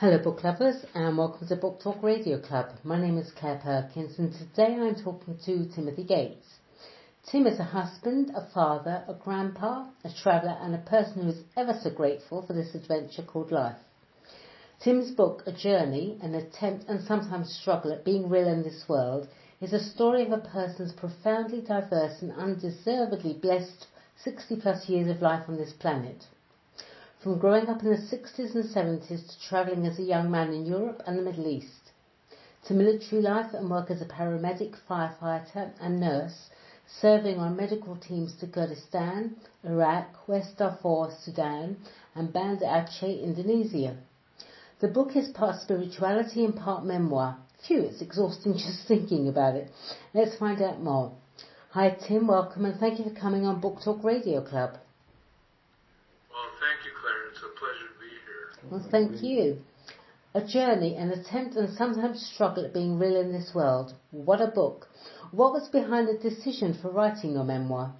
Hello book lovers and welcome to Book Talk Radio Club. My name is Claire Perkins and today I'm talking to Timothy Gates. Tim is a husband, a father, a grandpa, a traveller and a person who is ever so grateful for this adventure called life. Tim's book, A Journey, an attempt and sometimes struggle at being real in this world, is a story of a person's profoundly diverse and undeservedly blessed 60 plus years of life on this planet. From growing up in the 60s and 70s to travelling as a young man in Europe and the Middle East, to military life and work as a paramedic, firefighter and nurse, serving on medical teams to Kurdistan, Iraq, West Darfur, Sudan and Banda Aceh, Indonesia. The book is part spirituality and part memoir. Phew, it's exhausting just thinking about it. Let's find out more. Hi Tim, welcome and thank you for coming on Book Talk Radio Club. Thank you, Claire. It's a pleasure to be here. Well, thank you. A Journey, an attempt and sometimes struggle at being real in this world. What a book. What was behind the decision for writing your memoir?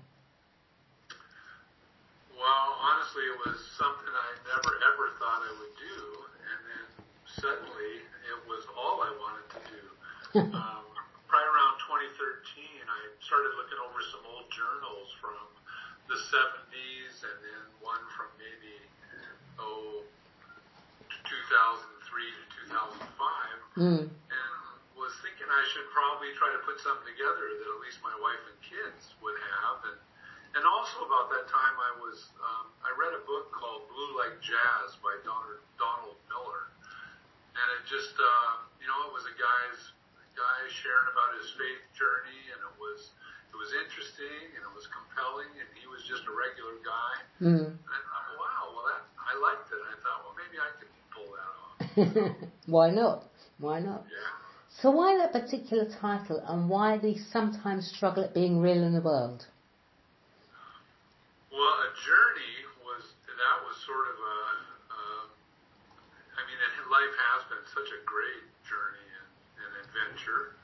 Well, honestly, it was something I never ever thought I would do, and then suddenly it was all I wanted to do. Probably around 2013, I started looking over some old journals from the 70s and then one from maybe 2003 to 2005 and was thinking I should probably try to put something together that at least my wife and kids would have, and also about that time I read a book called Blue Like Jazz by Donald Miller, and it just it was a guy sharing about his faith journey, and it was interesting and it was compelling, and he was just a regular guy. And I thought, wow, I liked it. And I thought, well, maybe I could pull that off. Why not? Yeah. So why that particular title, and why the sometimes struggle at being real in the world? Well, A Journey was sort of life has been such a great journey and adventure.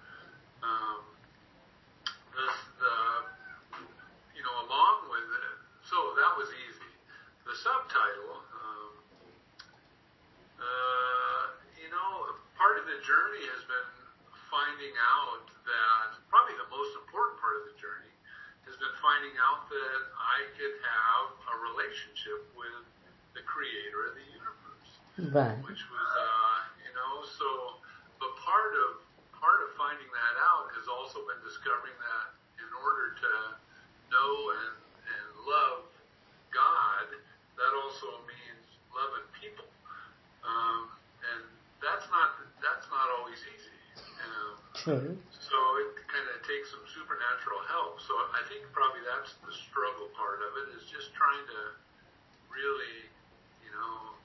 Along with it, so that was easy. The subtitle, part of the journey has been finding out that, probably the most important part of the journey, has been finding out that I could have a relationship with the creator of the universe. Right. Which was, but part of finding that out has also been discovering that in order to know and love God, that also means loving people, and that's not always easy. True. So it kind of takes some supernatural help. So I think probably that's the struggle part of it, is just trying to really,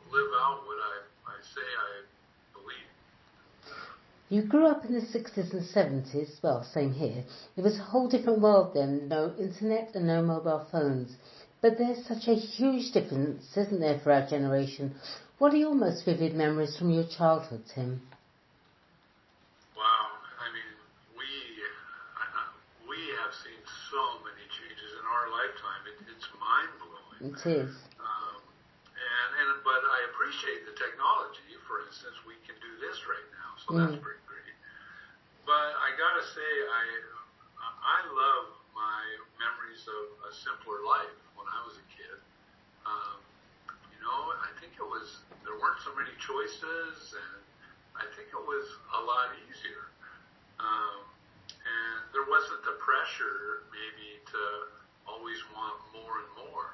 live out what I say I believe. You grew up in the 60s and 70s, well, same here. It was a whole different world then, no internet and no mobile phones. But there's such a huge difference, isn't there, for our generation? What are your most vivid memories from your childhood, Tim? Wow, we have seen so many changes in our lifetime. It's mind-blowing. It is. But I appreciate the technology. For instance, we can do this right now, so that's pretty great. But I gotta say, I love my memories of a simpler life when I was a kid. I think there weren't so many choices, and I think it was a lot easier. And there wasn't the pressure, maybe, to always want more and more.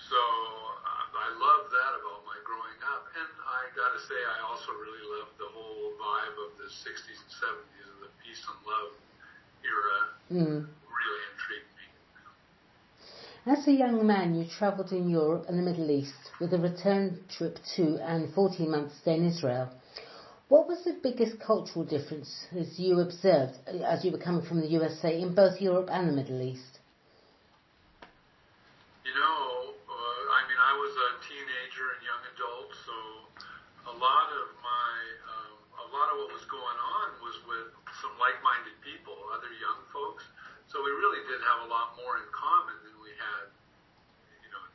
So I love that about my growing up. And I got to say, I also really loved the whole vibe of the 60s and 70s of the peace and love era. Really intrigued me. As a young man, you travelled in Europe and the Middle East with a return trip to and 14 months stay in Israel. What was the biggest cultural difference as you observed as you were coming from the USA in both Europe and the Middle East? I was a teenager and young adult, so a lot of what was going on was with some like-minded people, other young folks. So we really did have a lot more in common than we had,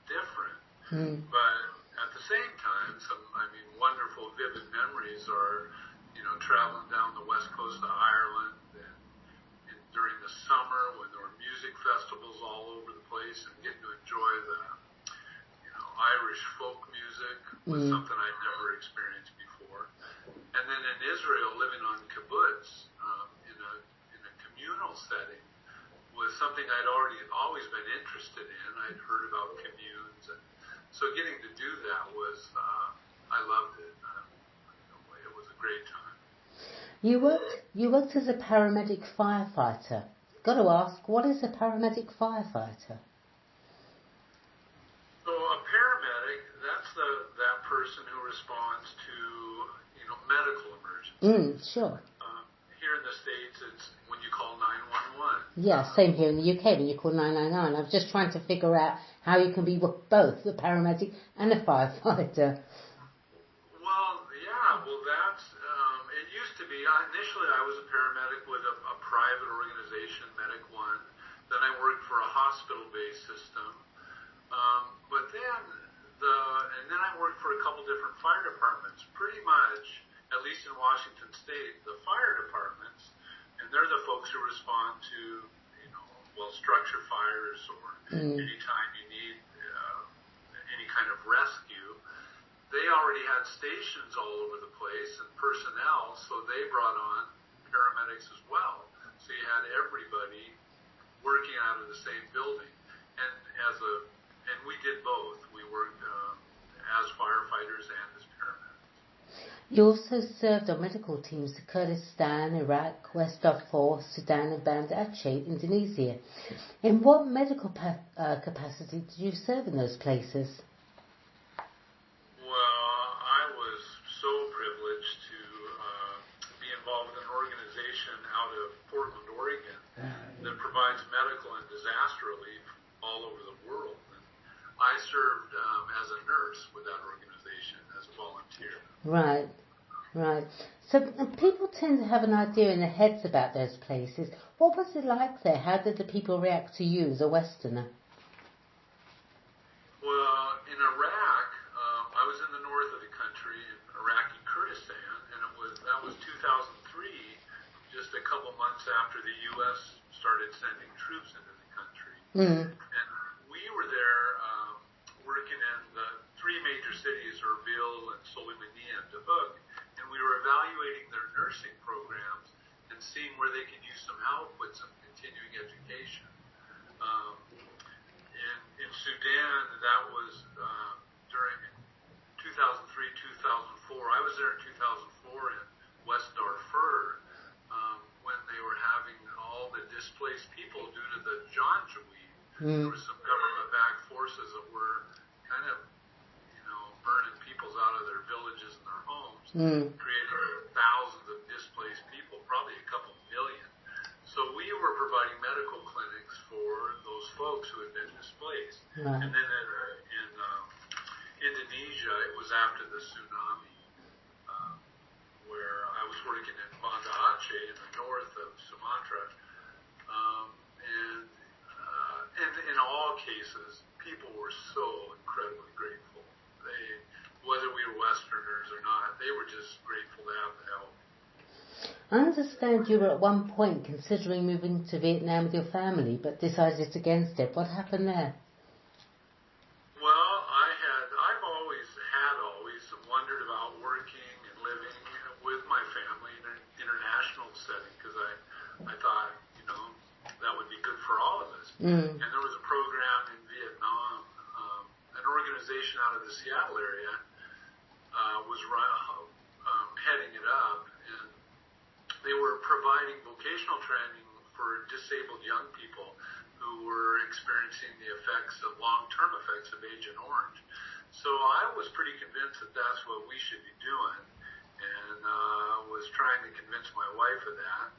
different. But at the same time, some traveling down the west coast of Ireland, and during the summer when there were music festivals all over the place, and getting to enjoy the Irish folk music was something I'd never experienced before. And then in Israel, living on kibbutz in a communal setting was something I'd always been interested in. I'd heard about communes, and so getting to do that was I loved it. It was a great time. You worked as a paramedic firefighter. Got to ask, what is a paramedic firefighter? So a paramedic, that's that person who responds to medical emergencies. Sure. Here in the States, it's when you call 911. Yeah, same here in the UK when you call 999. I was just trying to figure out how you can be both a paramedic and a firefighter. Well, that's, it used to be, initially I was a paramedic with a private organization, Medic One. Then I worked for a hospital-based system. But then I worked for a couple different fire departments. Pretty much, at least in Washington State, the fire departments, and they're the folks who respond to, structure fires or anytime you need any kind of rescue. They already had stations all over the place and personnel, so they brought on paramedics as well. So you had everybody working out of the same building, and we did both. We worked as firefighters and as paramedics. You also served on medical teams to Kurdistan, Iraq, West Darfur, Sudan and Banda Aceh, Indonesia. In what medical capacity did you serve in those places? Well, I was so privileged to be involved in an organization out of Portland, Oregon that provides medical and disaster relief all over the world. And I served as a nurse with that organization as a volunteer. Right. So people tend to have an idea in their heads about those places. What was it like there? How did the people react to you as a Westerner? Well, in Iraq, I was in the north of the country, in Iraqi Kurdistan, and that was 2003, just a couple months after the U.S. started sending troops into the country. And we were there working in the three major cities, Erbil and Soleimania and Duhok, and we were evaluating their nursing programs and seeing where they could use some help with some continuing education. In Sudan, that was during 2003, 2004. I was there in 2004 in West Darfur when they were having all the displaced people due to the Janjaweed. There were some government-backed forces that were kind of, burning people out of their villages and their homes, creating thousands of displaced people, probably a couple million. So we were providing medical clinics for those folks who had been displaced. Right. And then in Indonesia, it was after the tsunami, where I was working in Banda Aceh in the north of Sumatra. And in all cases, people were so incredibly grateful. Whether we were Westerners or not, they were just grateful to have the help. I understand you were at one point considering moving to Vietnam with your family, but decided against it. What happened there? Well, I've always wondered about working and living with my family in an international setting, because I thought, that would be good for all of us. And there was a program in Vietnam, an organization out of the Seattle area was heading it up, and they were providing vocational training for disabled young people who were experiencing the long-term effects of Agent Orange. So I was pretty convinced that that's what we should be doing, and was trying to convince my wife of that.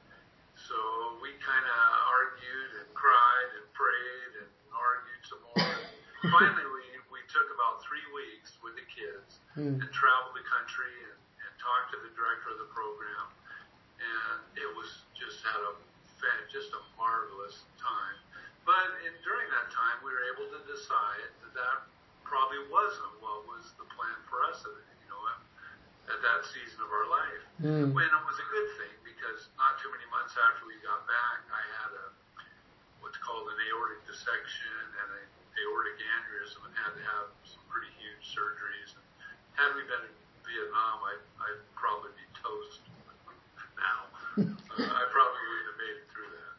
So we kind of argued and cried and prayed and argued some more. Finally, we took about 3 weeks with the kids and traveled the country and talked to the director of the program. And it was just a marvelous time. But during that time, we were able to decide that probably wasn't what was the plan for us, at that season of our life. When it was dissection and an aortic aneurysm and had to have some pretty huge surgeries. And had we been in Vietnam, I'd probably be toast now. I probably wouldn't have made it through that.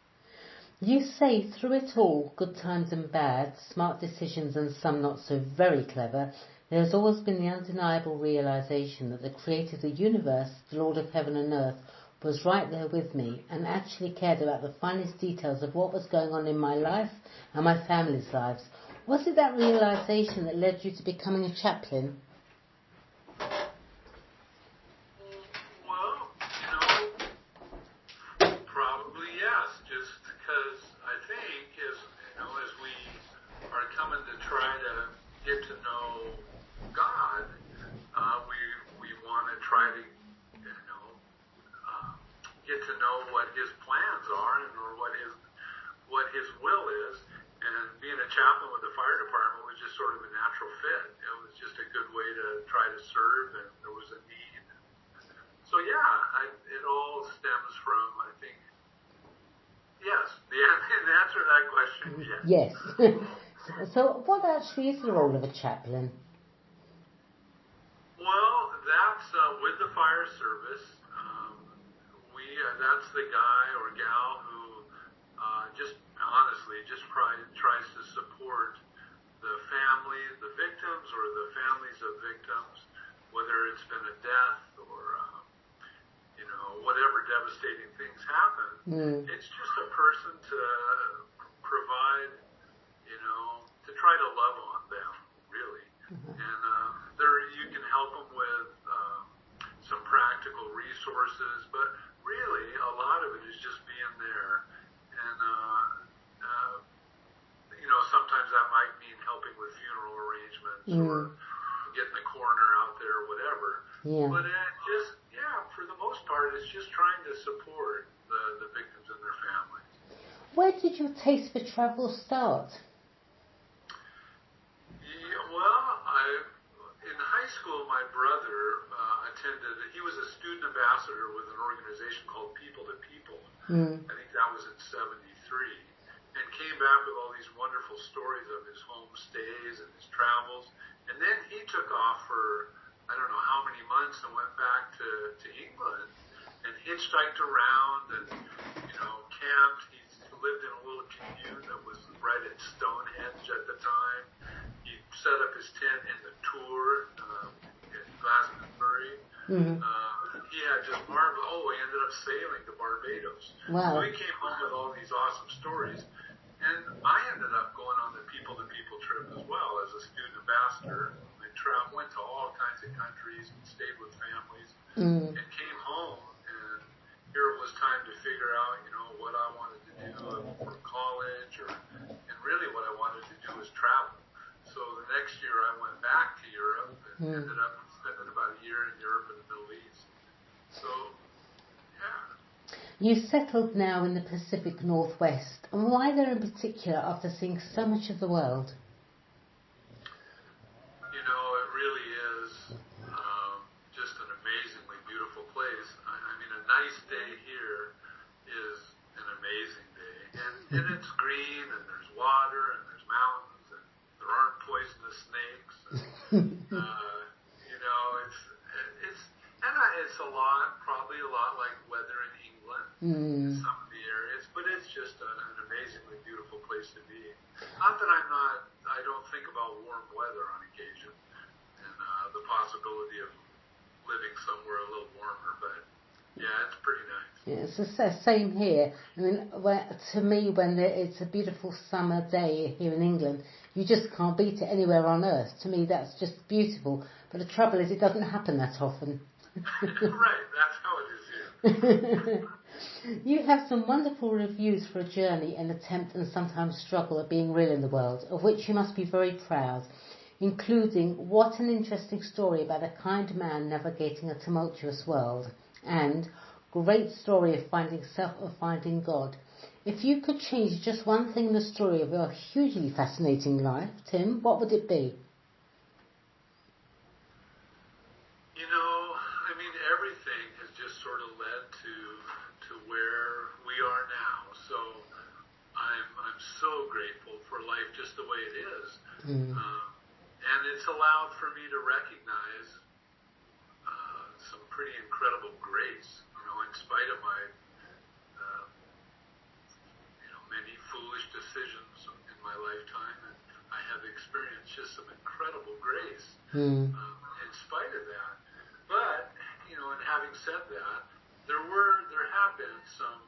You say through it all, good times and bad, smart decisions and some not so very clever, there has always been the undeniable realization that the creator of the universe, the Lord of heaven and earth, was right there with me and actually cared about the finest details of what was going on in my life and my family's lives. Was it that realization that led you to becoming a chaplain? Well, probably yes, just because I think as we are coming to try to get to know God, we want to try to get to know what His plans are or what His will is. And being a chaplain with the fire department was just sort of a natural fit. It was just a good way to try to serve, and there was a need. So yeah, it all stems from, I think, yes. The answer to that question, yes. Yes. So what actually is the role of a chaplain? Well, that's with the fire service. That's the guy or gal who just tries to support the family, the victims, or the families of victims, whether it's been a death or whatever devastating things happen. It's just a person to provide, to try to love on them, really. And you can help them with some practical resources, but really a lot of it is just being there. And sometimes that might mean helping with funeral arrangements or getting the coroner out there or whatever. Yeah. But for the most part, it's just trying to support the victims and their families. Where did your taste for travel start? In high school, my brother he was a student ambassador with an organization called People to People. I think that was in 73. And came back with all these wonderful stories of his home stays and his travels. And then he took off for I don't know how many months and went back to England and hitchhiked around and, camped. He lived in a little commune that was right at Stonehenge at the time. He set up his tent in the Tour in Glastonbury. He had just he ended up sailing to Barbados. Wow. So he came home with all these awesome stories. And I ended up going on the People to People trip as well as a student ambassador. I went to all kinds of countries and stayed with families and came home, and here it was time to figure out, what I wanted to do for college, and really what I wanted to do was travel. So the next year I went back to Europe and ended up spending about a year in Europe and the Middle East. So, yeah. You settled now in the Pacific Northwest, and why there in particular after seeing so much of the world? It really is just an amazingly beautiful place. I mean, a nice day here is an amazing day. And it's green, and there's water, and there's mountains, and there aren't poisonous snakes. And, it's probably a lot like weather in England in some of the areas, but it's just an amazingly beautiful place to be. Not that I don't think about warm weather on occasion and the possibility of living somewhere a little warmer, but yeah, it's pretty nice. Yeah, it's the same here. I mean, to me, when it's a beautiful summer day here in England, you just can't beat it anywhere on earth. To me, that's just beautiful. But the trouble is, it doesn't happen that often. Right, that's how it is here. You have some wonderful reviews for a journey and attempt and sometimes struggle at being real in the world, of which you must be very proud, including What an Interesting Story about a Kind Man Navigating a Tumultuous World, and Great Story of Finding Self or Finding God. If you could change just one thing in the story of your hugely fascinating life, Tim, what would it be? Everything has just sort of led to where we are now. So I I'm so grateful for life just the way it is. Mm. And it's allowed for me to recognize some pretty incredible grace, in spite of my many foolish decisions in my lifetime, and I have experienced just some incredible grace in spite of that. But and having said that, there have been some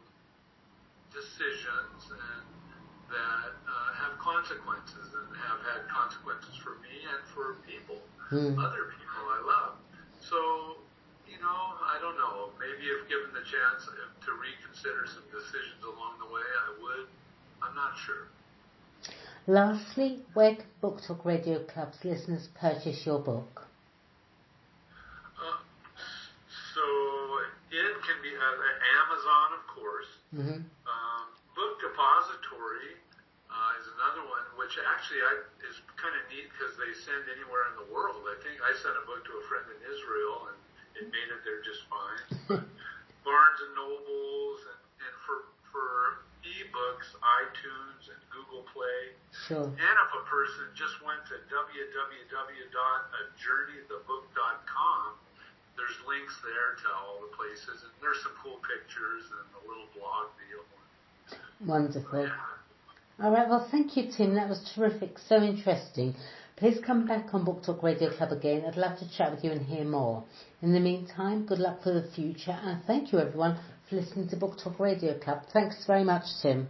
decisions that have consequences and have had consequences for me and for people, other people I love. So, I don't know. Maybe if given the chance to reconsider some decisions along the way, I would. I'm not sure. Lastly, where can Book Talk Radio Club's listeners purchase your book? So it can be at Amazon, of course. Book Depository is another one, which actually is kind of neat because they send anywhere in the world. I think I sent a book to a friend in Israel, and it made it there just fine. But Barnes and Nobles, and for ebooks, iTunes and Google Play. Sure. And if a person just went to www.ajourneythebook.com, there's links there to all the places, and there's some cool pictures and a little blog deal. Wonderful. Yeah. All right, well, thank you, Tim. That was terrific, so interesting. Please come back on Book Talk Radio Club again. I'd love to chat with you and hear more. In the meantime, good luck for the future, and thank you, everyone, for listening to Book Talk Radio Club. Thanks very much, Tim.